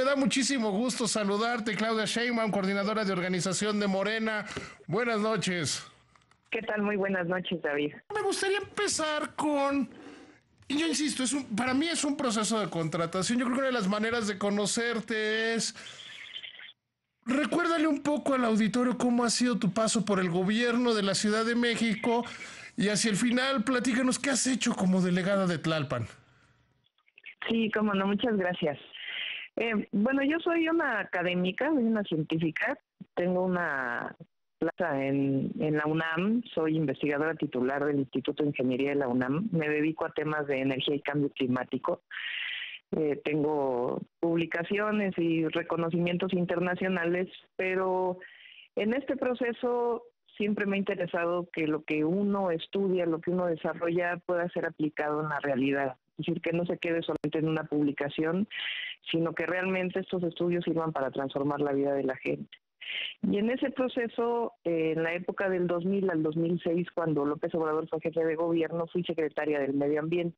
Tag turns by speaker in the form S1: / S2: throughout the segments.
S1: Me da muchísimo gusto saludarte, Claudia Sheinbaum, coordinadora de organización de Morena. Buenas noches.
S2: ¿Qué tal? Muy buenas noches, David.
S1: Me gustaría empezar con, y yo insisto, para mí es un proceso de contratación. Yo creo que una de las maneras de conocerte es, recuérdale un poco al auditorio cómo ha sido tu paso por el gobierno de la Ciudad de México y hacia el final platícanos qué has hecho como delegada de Tlalpan.
S2: Sí, cómo no, muchas gracias. Bueno, yo soy una académica, soy una científica, tengo una plaza en la UNAM, soy investigadora titular del Instituto de Ingeniería de la UNAM, me dedico a temas de energía y cambio climático. Tengo publicaciones y reconocimientos internacionales, pero en este proceso siempre me ha interesado que lo que uno estudia, lo que uno desarrolla pueda ser aplicado en la realidad. Es decir, que no se quede solamente en una publicación, sino que realmente estos estudios sirvan para transformar la vida de la gente. Y en ese proceso, en la época del 2000 al 2006, cuando López Obrador fue jefe de gobierno, fui secretaria del Medio Ambiente.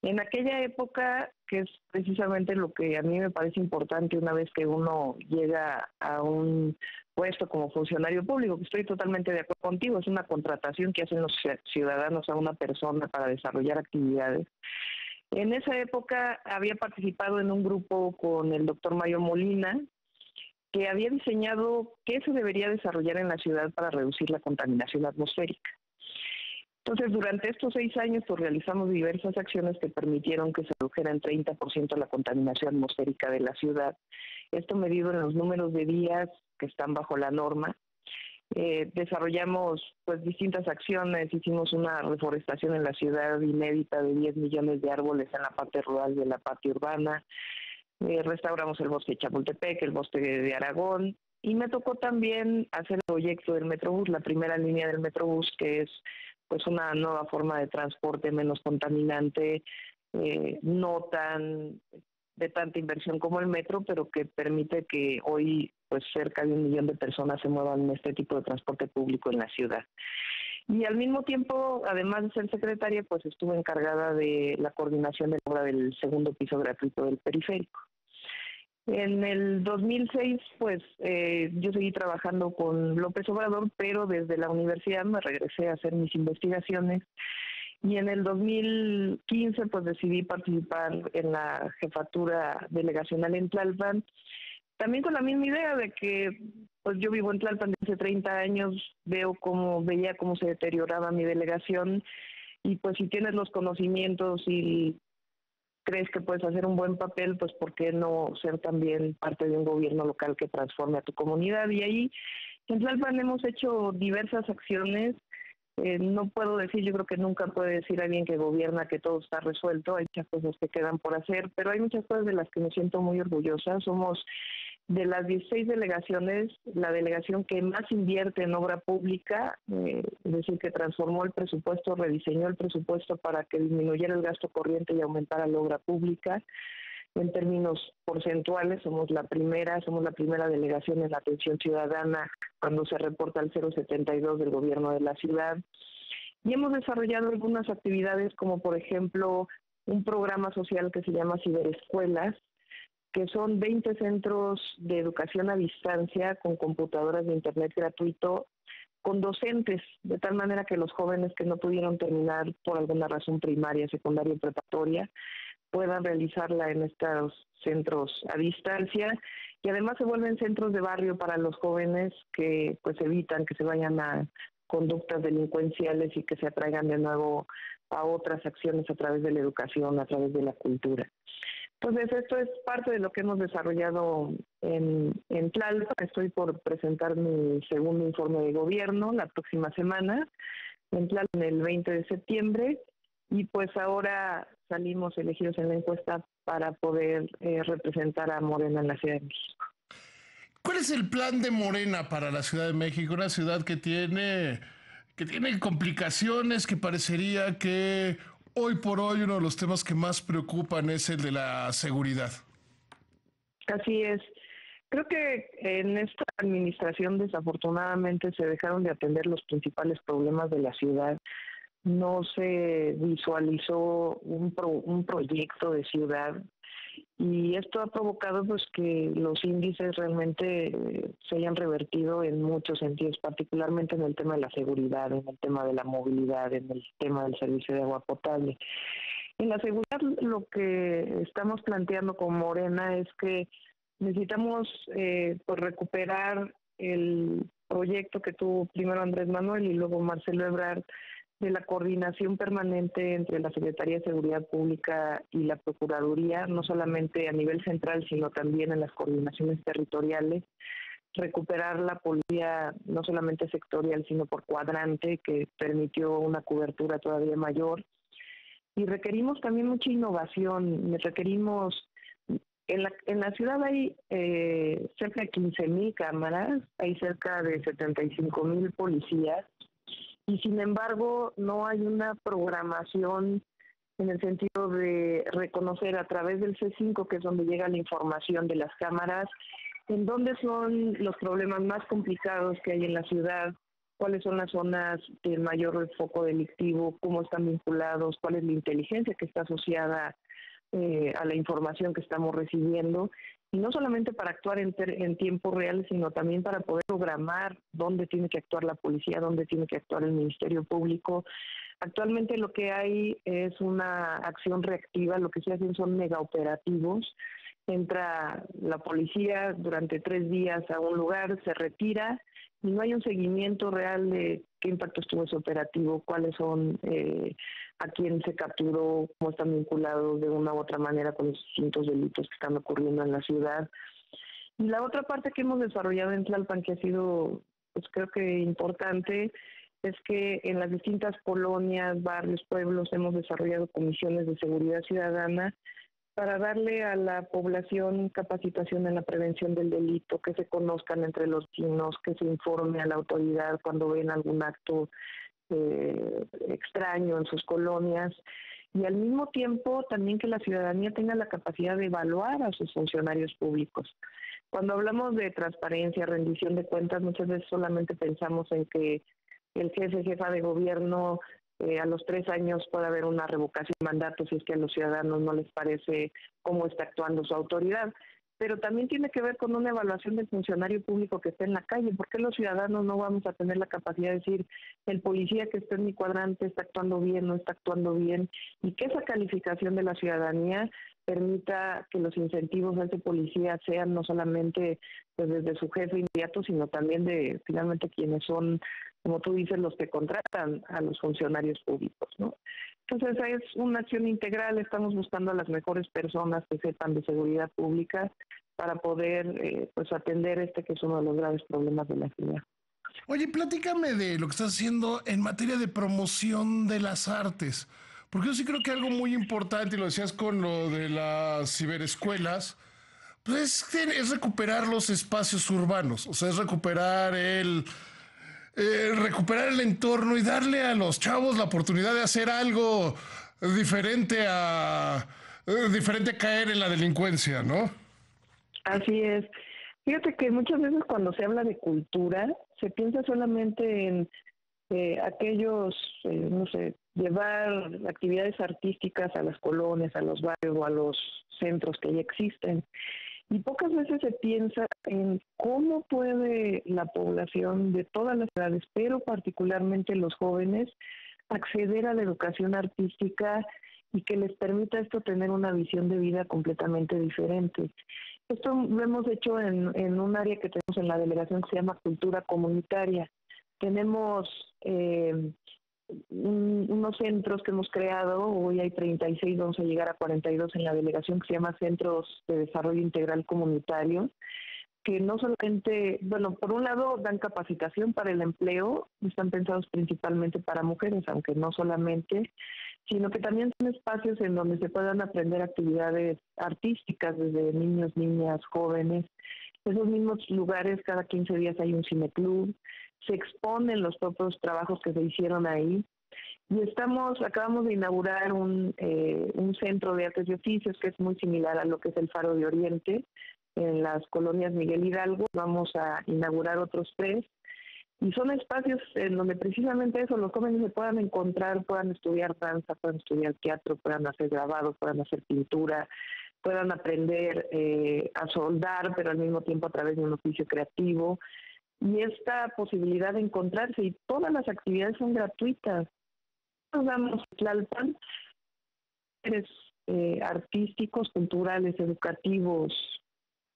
S2: En aquella época, que es precisamente lo que a mí me parece importante una vez que uno llega a un puesto como funcionario público, que estoy totalmente de acuerdo contigo, es una contratación que hacen los ciudadanos a una persona para desarrollar actividades. En esa época había participado en un grupo con el doctor Mario Molina, que había diseñado qué se debería desarrollar en la ciudad para reducir la contaminación atmosférica. Entonces, durante estos 6 años, pues realizamos diversas acciones que permitieron que se redujera en 30% la contaminación atmosférica de la ciudad. Esto medido en los números de días que están bajo la norma. Desarrollamos pues distintas acciones, hicimos una reforestación en la ciudad inédita de 10 millones de árboles en la parte rural y en la parte urbana. Restauramos el bosque de Chapultepec, el bosque de Aragón, y me tocó también hacer el proyecto del Metrobús, la primera línea del Metrobús, que es pues una nueva forma de transporte menos contaminante, no tan de tanta inversión como el metro, pero que permite que hoy pues cerca de 1 millón de personas se muevan en este tipo de transporte público en la ciudad. Y al mismo tiempo, además de ser secretaria, pues estuve encargada de la coordinación de la obra del segundo piso gratuito del periférico. En el 2006, pues yo seguí trabajando con López Obrador, pero desde la universidad me regresé a hacer mis investigaciones y en el 2015 pues decidí participar en la jefatura delegacional en Tlalpan, también con la misma idea de que pues yo vivo en Tlalpan desde hace 30 años, veía cómo se deterioraba mi delegación y pues si tienes los conocimientos y crees que puedes hacer un buen papel, pues ¿por qué no ser también parte de un gobierno local que transforme a tu comunidad? Y ahí en Tlalpan hemos hecho diversas acciones. No puedo decir, yo creo que nunca puede decir alguien que gobierna que todo está resuelto, hay muchas cosas que quedan por hacer, pero hay muchas cosas de las que me siento muy orgullosa. Somos de las 16 delegaciones, la delegación que más invierte en obra pública, es decir, que transformó el presupuesto, rediseñó el presupuesto para que disminuyera el gasto corriente y aumentara la obra pública. En términos porcentuales, somos la primera delegación en la atención ciudadana cuando se reporta el 0,72 del gobierno de la ciudad. Y hemos desarrollado algunas actividades como, por ejemplo, un programa social que se llama Ciberescuelas, que son 20 centros de educación a distancia con computadoras de internet gratuito, con docentes, de tal manera que los jóvenes que no pudieron terminar por alguna razón primaria, secundaria o preparatoria, puedan realizarla en estos centros a distancia y además se vuelven centros de barrio para los jóvenes que pues evitan que se vayan a conductas delincuenciales y que se atraigan de nuevo a otras acciones a través de la educación, a través de la cultura. Entonces, esto es parte de lo que hemos desarrollado en Tlalpan. Estoy por presentar mi segundo informe de gobierno la próxima semana, en Tlalpan el 20 de septiembre, y pues ahora salimos elegidos en la encuesta para poder representar a Morena en la Ciudad de México.
S1: ¿Cuál es el plan de Morena para la Ciudad de México? Una ciudad que tiene complicaciones, que parecería que hoy por hoy uno de los temas que más preocupan es el de la seguridad.
S2: Así es. Creo que en esta administración desafortunadamente se dejaron de atender los principales problemas de la ciudad. No se visualizó un proyecto de ciudad y esto ha provocado pues que los índices realmente se hayan revertido en muchos sentidos, particularmente en el tema de la seguridad, en el tema de la movilidad, en el tema del servicio de agua potable. En la seguridad lo que estamos planteando con Morena es que necesitamos pues recuperar el proyecto que tuvo primero Andrés Manuel y luego Marcelo Ebrard de la coordinación permanente entre la Secretaría de Seguridad Pública y la Procuraduría, no solamente a nivel central, sino también en las coordinaciones territoriales, recuperar la policía no solamente sectorial, sino por cuadrante, que permitió una cobertura todavía mayor. Y requerimos también mucha innovación, requerimos en la ciudad hay cerca de 15,000 cámaras, hay cerca de 75,000 policías y sin embargo no hay una programación en el sentido de reconocer a través del C5, que es donde llega la información de las cámaras, en dónde son los problemas más complicados que hay en la ciudad, cuáles son las zonas de mayor foco delictivo, cómo están vinculados, cuál es la inteligencia que está asociada a la información que estamos recibiendo, y no solamente para actuar en tiempo real, sino también para poder programar dónde tiene que actuar la policía, dónde tiene que actuar el Ministerio Público. Actualmente lo que hay es una acción reactiva, lo que se hacen son megaoperativos. Entra la policía durante 3 días a un lugar, se retira y no hay un seguimiento real de qué impactos tuvo ese operativo, cuáles son, a quién se capturó, cómo están vinculados de una u otra manera con los distintos delitos que están ocurriendo en la ciudad. Y la otra parte que hemos desarrollado en Tlalpan, que ha sido, pues creo que importante, es que en las distintas colonias, barrios, pueblos, hemos desarrollado comisiones de seguridad ciudadana para darle a la población capacitación en la prevención del delito, que se conozcan entre los vecinos, que se informe a la autoridad cuando ven algún acto extraño en sus colonias, y al mismo tiempo también que la ciudadanía tenga la capacidad de evaluar a sus funcionarios públicos. Cuando hablamos de transparencia, rendición de cuentas, muchas veces solamente pensamos en que el jefa de gobierno a los 3 años puede haber una revocación de mandato si es que a los ciudadanos no les parece cómo está actuando su autoridad. Pero también tiene que ver con una evaluación del funcionario público que está en la calle. ¿Por qué los ciudadanos no vamos a tener la capacidad de decir el policía que está en mi cuadrante está actuando bien, no está actuando bien? Y que esa calificación de la ciudadanía permita que los incentivos a ese policía sean no solamente pues desde su jefe inmediato, sino también de finalmente quienes son, como tú dices, los que contratan a los funcionarios públicos, ¿no? Entonces es una acción integral, estamos buscando a las mejores personas que sepan de seguridad pública para poder pues atender que es uno de los graves problemas de la ciudad.
S1: Oye, platícame de lo que estás haciendo en materia de promoción de las artes, porque yo sí creo que algo muy importante, y lo decías con lo de las ciberescuelas, pues es recuperar los espacios urbanos, o sea, es recuperar el entorno y darle a los chavos la oportunidad de hacer algo diferente a caer en la delincuencia, ¿no?
S2: Así es. Fíjate que muchas veces cuando se habla de cultura, se piensa solamente en aquellos, no sé, llevar actividades artísticas a las colonias, a los barrios o a los centros que ya existen. Y pocas veces se piensa en cómo puede la población de todas las edades, pero particularmente los jóvenes, acceder a la educación artística y que les permita esto tener una visión de vida completamente diferente. Esto lo hemos hecho en un área que tenemos en la delegación que se llama Cultura Comunitaria. Tenemos unos centros que hemos creado, hoy hay 36, vamos a llegar a 42 en la delegación, que se llama Centros de Desarrollo Integral Comunitario, que no solamente, bueno, por un lado dan capacitación para el empleo, están pensados principalmente para mujeres, aunque no solamente, sino que también son espacios en donde se puedan aprender actividades artísticas desde niños, niñas, jóvenes. Esos mismos lugares, cada 15 días hay un cineclub, se exponen los propios trabajos que se hicieron ahí. Y acabamos de inaugurar un centro de artes y oficios que es muy similar a lo que es el Faro de Oriente en las colonias Miguel Hidalgo. Vamos a inaugurar otros 3 y son espacios en donde precisamente eso, los jóvenes se puedan encontrar, puedan estudiar danza, puedan estudiar teatro, puedan hacer grabados, puedan hacer pintura, puedan aprender a soldar, pero al mismo tiempo a través de un oficio creativo. Y esta posibilidad de encontrarse, y todas las actividades son gratuitas. Nos damos Tlalpan, artísticos, culturales, educativos,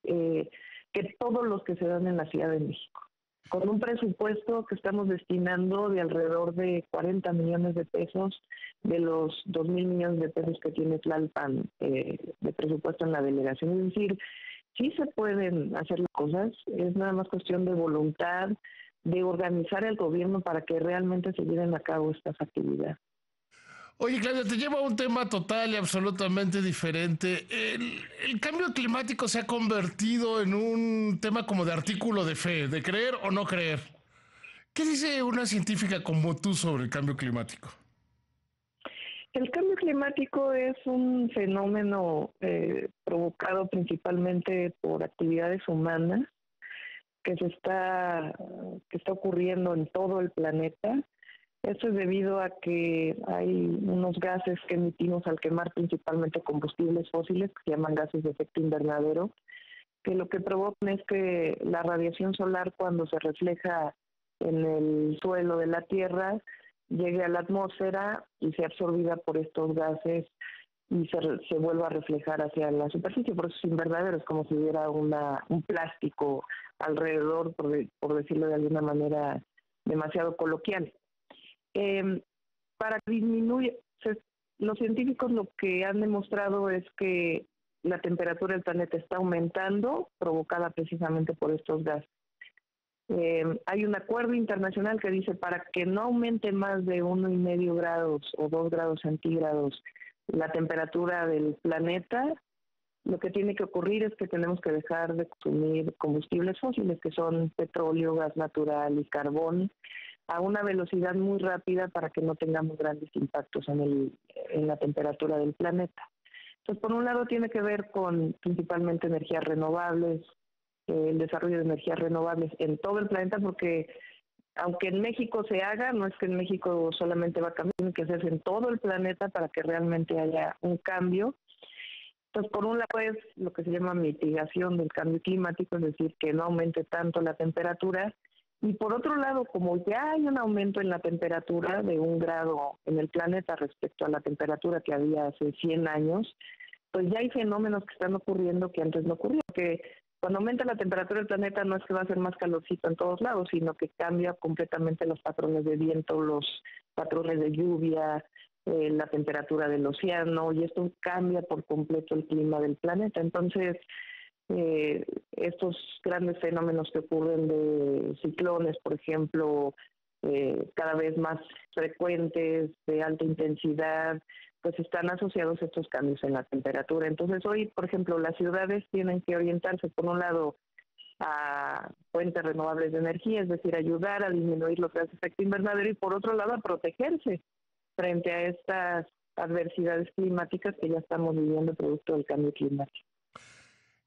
S2: que todos los que se dan en la Ciudad de México, con un presupuesto que estamos destinando de alrededor de 40 millones de pesos de los 2,000 millones de pesos que tiene Tlalpan de presupuesto en la delegación. Es decir, sí se pueden hacer las cosas, es nada más cuestión de voluntad, de organizar el gobierno para que realmente se lleven a cabo estas actividades.
S1: Oye, Claudia, te llevo a un tema total y absolutamente diferente. El cambio climático se ha convertido en un tema como de artículo de fe, de creer o no creer. ¿Qué dice una científica como tú sobre el cambio climático?
S2: El cambio climático es un fenómeno provocado principalmente por actividades humanas que está ocurriendo en todo el planeta. Esto es debido a que hay unos gases que emitimos al quemar principalmente combustibles fósiles, que se llaman gases de efecto invernadero, que lo que provocan es que la radiación solar, cuando se refleja en el suelo de la Tierra, llegue a la atmósfera y sea absorbida por estos gases y se vuelva a reflejar hacia la superficie. Por eso es invernadero, es como si hubiera un plástico alrededor, por decirlo de alguna manera demasiado coloquial. Para disminuir, los científicos lo que han demostrado es que la temperatura del planeta está aumentando, provocada precisamente por estos gases. Hay un acuerdo internacional que dice para que no aumente más de 1,5 grados o 2 grados centígrados la temperatura del planeta, lo que tiene que ocurrir es que tenemos que dejar de consumir combustibles fósiles, que son petróleo, gas natural y carbón, a una velocidad muy rápida para que no tengamos grandes impactos en la temperatura del planeta. Entonces, por un lado tiene que ver con principalmente energías renovables, el desarrollo de energías renovables en todo el planeta, porque aunque en México se haga, no es que en México solamente va a cambiar, tiene que hacerse en todo el planeta para que realmente haya un cambio. Entonces, por un lado es lo que se llama mitigación del cambio climático, es decir, que no aumente tanto la temperatura. Y por otro lado, como ya hay un aumento en la temperatura de 1 grado en el planeta respecto a la temperatura que había hace 100 años, pues ya hay fenómenos que están ocurriendo que antes no ocurrían. Que cuando aumenta la temperatura del planeta no es que va a ser más calorcito en todos lados, sino que cambia completamente los patrones de viento, los patrones de lluvia, la temperatura del océano, y esto cambia por completo el clima del planeta. Entonces, estos grandes fenómenos que ocurren de ciclones, por ejemplo, cada vez más frecuentes, de alta intensidad, pues están asociados a estos cambios en la temperatura. Entonces hoy, por ejemplo, las ciudades tienen que orientarse, por un lado, a fuentes renovables de energía, es decir, ayudar a disminuir los gases de efecto invernadero, y por otro lado, a protegerse frente a estas adversidades climáticas que ya estamos viviendo producto del cambio climático.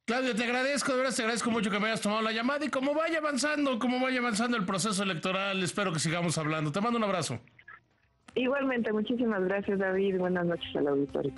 S1: Claudia, te agradezco, de verdad te agradezco mucho que me hayas tomado la llamada, y como vaya avanzando el proceso electoral, espero que sigamos hablando. Te mando un abrazo.
S2: Igualmente, muchísimas gracias, David. Buenas noches al auditorio.